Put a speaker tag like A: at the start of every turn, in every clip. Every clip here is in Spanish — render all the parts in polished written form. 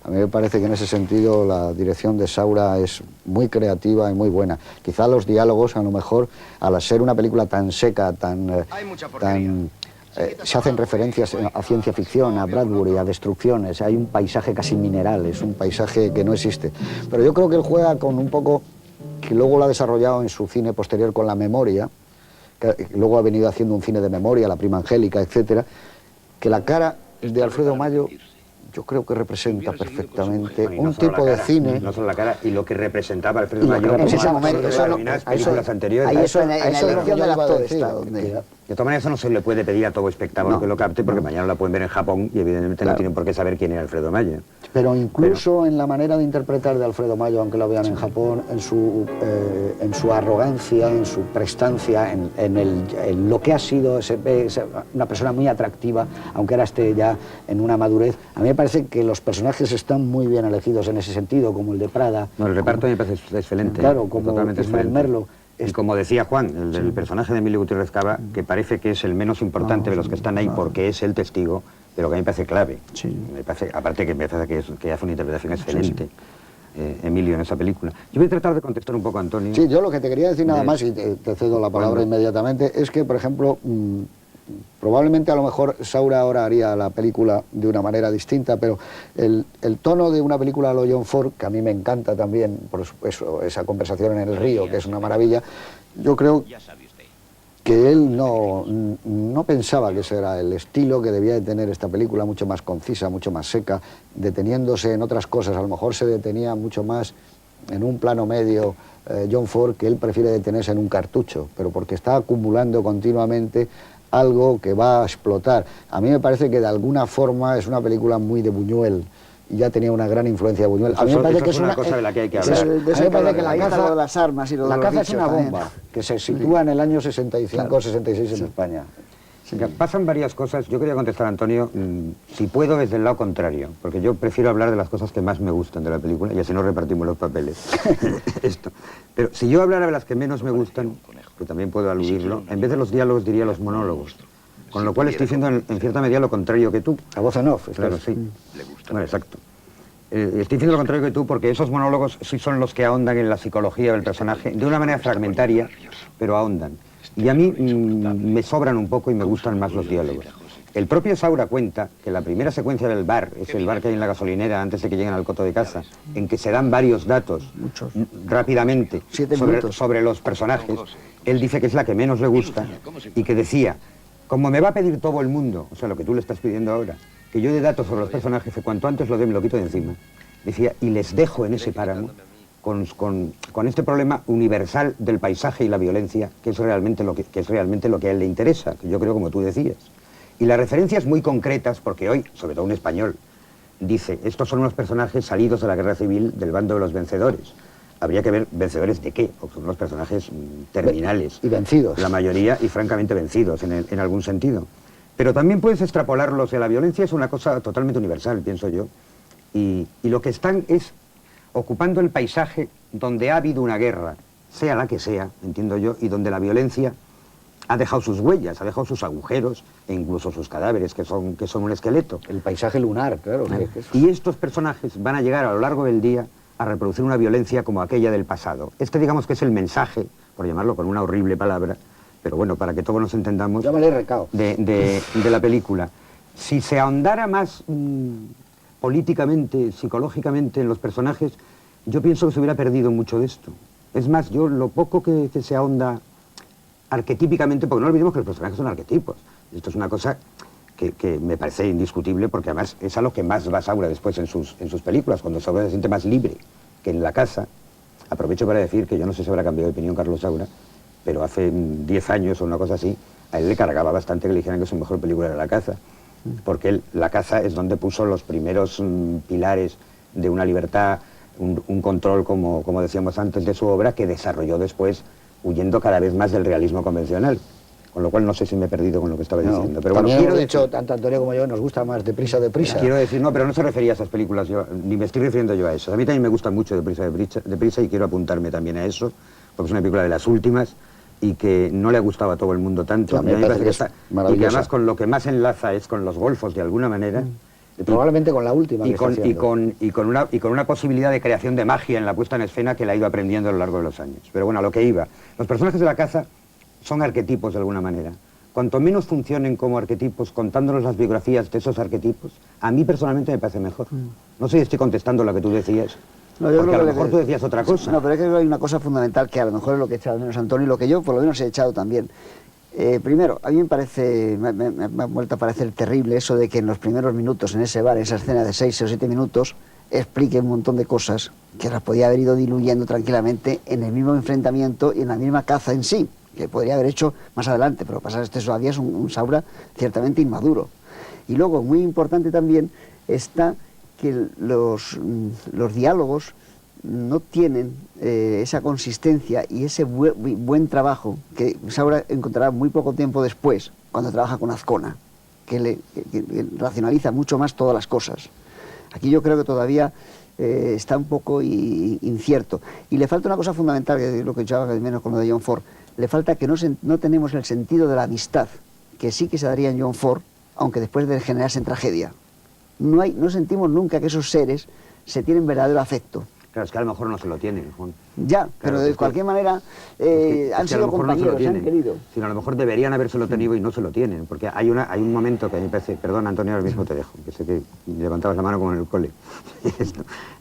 A: A mí me parece que en ese sentido la dirección de Saura es muy creativa y muy buena. Quizá los diálogos, a lo mejor, al ser una película tan seca, se hacen referencias a ciencia ficción, a Bradbury, a destrucciones, hay un paisaje casi mineral, es un paisaje que no existe. Pero yo creo que él juega con un poco, que luego lo ha desarrollado en su cine posterior con la memoria, que luego ha venido haciendo un cine de memoria, La prima Angélica, etcétera, que la cara de Alfredo Mayo yo creo que representa perfectamente un tipo de cine.
B: No solo la cara, y lo que representaba Alfredo Mayo en
A: ese momento,
B: determinadas películas anteriores.
C: Eso en la elección del actor está.
B: De todas maneras, eso no se le puede pedir a todo espectador que lo capte, porque mañana la pueden ver en Japón y evidentemente no tienen por qué saber quién es Alfredo Mayo.
A: Pero incluso en la manera de interpretar de Alfredo Mayo, aunque lo vean en Japón, en su arrogancia, en su prestancia, en lo que ha sido una persona muy atractiva, aunque ahora esté ya en una madurez. A mí me parece que los personajes están muy bien elegidos en ese sentido, como el de Prada.
B: No, el reparto me parece excelente.
A: Claro, como Ismael Merlo.
B: Y como decía Juan, el personaje de Emilio Gutiérrez Cava, que parece que es el menos importante de los que están ahí porque es el testigo, pero que a mí me parece clave. Me parece, aparte que me parece que hace una interpretación excelente. Emilio en esa película. Yo voy a tratar de contestar un poco a Antonio.
A: Sí, yo lo que te quería decir nada más, y te cedo la palabra inmediatamente, es que, por ejemplo, probablemente a lo mejor Saura ahora haría la película de una manera distinta, pero el tono de una película a lo John Ford, que a mí me encanta también, por eso, esa conversación en el río, que es una maravilla, yo creo que él no pensaba que ese era el estilo que debía de tener esta película, mucho más concisa, mucho más seca, deteniéndose en otras cosas. A lo mejor se detenía mucho más en un plano medio John Ford, que él prefiere detenerse en un cartucho, pero porque está acumulando continuamente algo que va a explotar. A mí me parece que de alguna forma es una película muy de Buñuel, y ya tenía una gran influencia de Buñuel. A mí me parece que es una
B: cosa de la que hay que hablar.
A: A mí me parece que la caza es una
C: también.
A: bomba, que se sitúa en el año 65 o 66 en España.
B: Pasan varias cosas. Yo quería contestar a Antonio, si puedo, desde el lado contrario, porque yo prefiero hablar de las cosas que más me gustan de la película, y así no repartimos los papeles. Pero si yo hablara de las que menos me gustan, que también puedo aludirlo, en vez de los diálogos diría los monólogos. Con lo cual estoy diciendo en cierta medida lo contrario que tú.
A: A voz en off.
B: Claro, sí. Bueno, exacto. Estoy diciendo lo contrario que tú porque esos monólogos sí son los que ahondan en la psicología del personaje de una manera fragmentaria, pero ahondan. Y a mí me sobran un poco y me gustan más los diálogos. El propio Saura cuenta que la primera secuencia del bar, es el bar que hay en la gasolinera antes de que lleguen al coto de casa, en que se dan varios datos rápidamente sobre los personajes, él dice que es la que menos le gusta y que decía, como me va a pedir todo el mundo, o sea, lo que tú le estás pidiendo ahora, que yo dé datos sobre los personajes, que cuanto antes lo dé me lo quito de encima. Decía, y les dejo en ese páramo con este problema universal del paisaje y la violencia, que es realmente lo que a él le interesa, que yo creo como tú decías. Y las referencias muy concretas, porque hoy, sobre todo un español, dice, estos son unos personajes salidos de la guerra civil del bando de los vencedores. Habría que ver vencedores de qué, porque son unos personajes terminales.
A: Y vencidos.
B: La mayoría, y francamente vencidos en algún sentido. Pero también puedes extrapolarlos, la violencia es una cosa totalmente universal, pienso yo. Y lo que están es ocupando el paisaje donde ha habido una guerra, sea la que sea, entiendo yo, y donde la violencia ha dejado sus huellas, ha dejado sus agujeros e incluso sus cadáveres, que son un esqueleto.
A: El paisaje lunar, claro.
B: Y estos personajes van a llegar a lo largo del día a reproducir una violencia como aquella del pasado. Digamos que es el mensaje, por llamarlo con una horrible palabra, pero bueno, para que todos nos entendamos, de la película. Si se ahondara más políticamente, psicológicamente en los personajes, yo pienso que se hubiera perdido mucho de esto. Es más, yo lo poco que se ahonda arquetípicamente, porque no olvidemos que los personajes son arquetipos. Esto es una cosa que me parece indiscutible, porque además es a lo que más va Saura después en sus películas, cuando Saura se siente más libre que en La casa. Aprovecho para decir que yo no sé si habrá cambiado de opinión Carlos Saura, pero hace 10 años o una cosa así, a él le cargaba bastante que le dijeran que su mejor película era La caza, porque La caza es donde puso los primeros pilares de una libertad, un control, como decíamos antes, de su obra, que desarrolló después, huyendo cada vez más del realismo convencional. Con lo cual no sé si me he perdido con lo que estaba diciendo. Pero
A: bueno, quiero decir, tanto Antonio como yo nos gusta más Deprisa.
B: Quiero decir, no, pero no se refería a esas películas, ni me estoy refiriendo yo a eso. A mí también me gusta mucho Deprisa y quiero apuntarme también a eso, porque es una película de las últimas y que no le ha gustado a todo el mundo tanto.
A: A mí me parece que
B: y que además con lo que más enlaza es con los golfos de alguna manera,
A: Probablemente con la última
B: y
A: que
B: con,
A: está
B: y,
A: haciendo.
B: con una posibilidad de creación de magia en la puesta en escena que la ha ido aprendiendo a lo largo de los años. Pero bueno, a lo que iba. Los personajes de La caza son arquetipos de alguna manera. Cuanto menos funcionen como arquetipos, contándonos las biografías de esos arquetipos, a mí personalmente me parece mejor. No sé si estoy contestando lo que tú decías,
C: No, yo
B: porque
C: creo
B: a lo
C: que
B: mejor tú decías otra cosa.
C: No, pero es que hay una cosa fundamental que a lo mejor es lo que he echado de menos Antonio y lo que yo por lo menos he echado también. Primero, a mí me parece, me ha vuelto a parecer terrible eso de que en los primeros minutos en ese bar, esa escena de 6 o 7 minutos, explique un montón de cosas que las podía haber ido diluyendo tranquilamente en el mismo enfrentamiento y en la misma caza en sí, que podría haber hecho más adelante, pero pasar este todavía es un Saura ciertamente inmaduro. Y luego, muy importante también, está que los diálogos no tienen esa consistencia y ese buen trabajo que Saura encontrará muy poco tiempo después, cuando trabaja con Azcona, que racionaliza mucho más todas las cosas. Aquí yo creo que todavía está un poco incierto. Y le falta una cosa fundamental, que es lo que echaba de menos con lo de John Ford. Le falta que no tenemos el sentido de la amistad, que sí que se daría en John Ford, aunque después de generarse en tragedia. No sentimos nunca que esos seres se tienen verdadero afecto.
B: Claro, es que a lo mejor no se lo tienen, Juan.
C: Ya,
B: Claro,
C: pero de cualquier manera han sido compañeros, se han querido.
B: Sino a lo mejor deberían habérselo tenido y no se lo tienen, porque hay un momento que a mí me parece, perdón Antonio, ahora mismo te dejo, que sé que levantabas la mano como en el cole.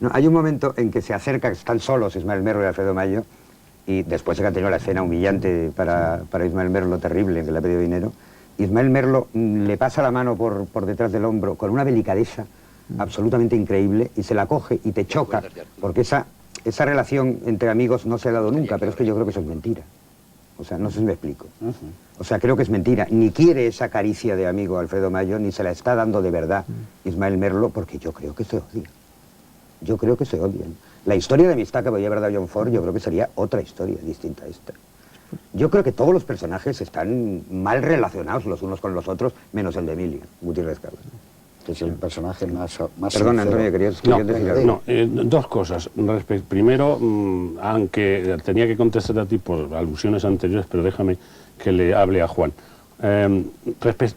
B: No, hay un momento en que se acerca, están solos Ismael Merlo y Alfredo Mayo, y después de que han tenido la escena humillante para Ismael Merlo, terrible, en que le ha pedido dinero, Ismael Merlo le pasa la mano por detrás del hombro con una delicadeza absolutamente increíble y se la coge y te choca, porque esa relación entre amigos no se ha dado nunca, pero es que yo creo que eso es mentira. O sea, no sé si me explico. O sea, creo que es mentira. Ni quiere esa caricia de amigo Alfredo Mayo, ni se la está dando de verdad Ismael Merlo, porque yo creo que se odian. Yo creo que se odian. La historia de amistad que podía haber dado John Ford, yo creo que sería otra historia distinta a esta. Yo creo que todos los personajes están mal relacionados los unos con los otros, menos el de Emilio Gutiérrez Cabas.
A: Que es el personaje más
B: Perdón,
A: sincero.
B: Antonio, querías decir algo.
D: Dos cosas. Primero, aunque tenía que contestar a ti por alusiones anteriores, pero déjame que le hable a Juan.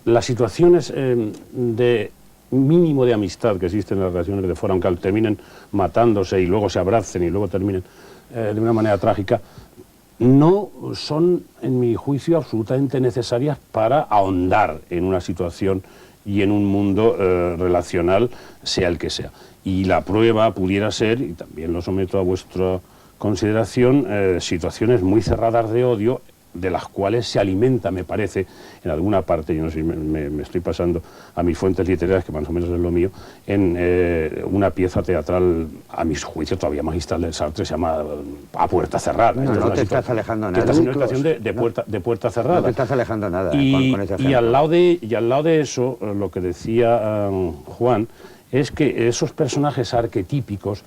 D: Las situaciones de mínimo de amistad que existen en las relaciones de fuera, aunque terminen matándose y luego se abracen y luego terminen de una manera trágica, no son, en mi juicio, absolutamente necesarias para ahondar en una situación y en un mundo relacional, sea el que sea. Y la prueba pudiera ser, y también lo someto a vuestra consideración, situaciones muy cerradas de odio, de las cuales se alimenta, me parece, en alguna parte, yo no sé si me estoy pasando a mis fuentes literarias, que más o menos es lo mío, en una pieza teatral, a mis juicios todavía magistral del Sartre, se llama A puerta cerrada.
B: No te estás alejando nada.
D: Esta es una situación de puerta cerrada.
B: No te estás alejando nada con ese
D: y al lado de eso, lo que decía Juan, es que esos personajes arquetípicos,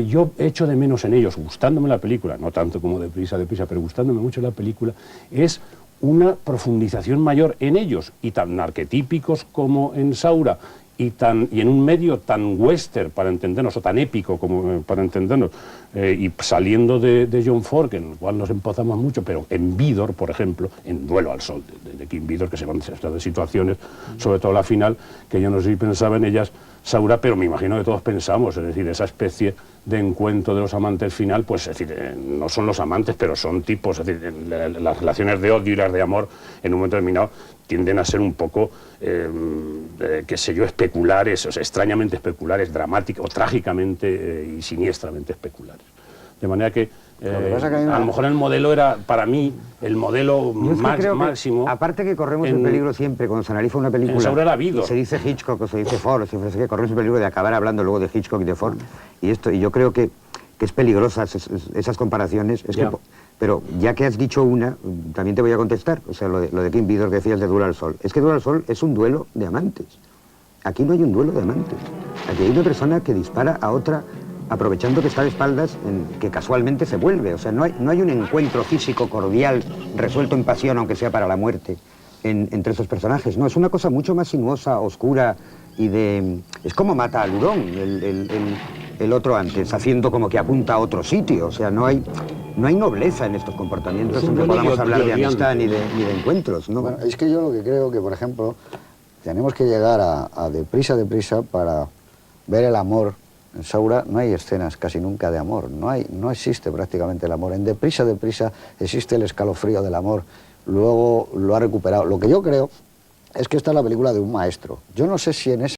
D: yo echo de menos en ellos, gustándome la película, no tanto como deprisa, pero gustándome mucho la película, es una profundización mayor en ellos, y tan arquetípicos como en Saura, y en un medio tan western para entendernos, o tan épico como para entendernos, y saliendo de John Ford, en el cual nos empozamos mucho, pero en Vidor, por ejemplo, en Duelo al Sol, de Kim Vidor, que se van de situaciones, sobre todo la final, que yo no sé si pensaba en ellas Saura, pero me imagino que todos pensamos, es decir, esa especie de encuentro de los amantes final, pues es decir, no son los amantes, pero son tipos, es decir, las relaciones de odio y las de amor en un momento determinado tienden a ser un poco, qué sé yo, especulares, o sea, extrañamente especulares, dramáticos, o trágicamente y siniestramente especulares. De manera que, a lo mejor el modelo era, para mí, el modelo máximo.
B: Aparte que corremos el peligro siempre, cuando se analiza una película,
D: sobre la vida,
B: se dice Hitchcock o se dice Ford, siempre se corremos el peligro de acabar hablando luego de Hitchcock y de Ford. Y yo creo que es peligrosa esas comparaciones. Pero ya que has dicho una, también te voy a contestar. O sea, lo de Kim Vidor que decías de Duelo al Sol. Es que Duelo al Sol es un duelo de amantes. Aquí no hay un duelo de amantes. Aquí hay una persona que dispara a otra aprovechando que está de espaldas, que casualmente se vuelve. O sea, no hay un encuentro físico cordial, resuelto en pasión, aunque sea para la muerte, entre esos personajes. No, es una cosa mucho más sinuosa, oscura y de... Es como mata al hurón el otro antes, haciendo como que apunta a otro sitio. O sea, no hay nobleza en estos comportamientos, aunque podamos hablar de amistad ni de encuentros, ¿no?
A: Bueno, es que yo lo que creo que, por ejemplo, tenemos que llegar a deprisa para ver el amor. En Saura no hay escenas casi nunca de amor, no existe prácticamente el amor. En deprisa existe el escalofrío del amor, luego lo ha recuperado. Lo que yo creo es que esta es la película de un maestro. Yo no sé si en ese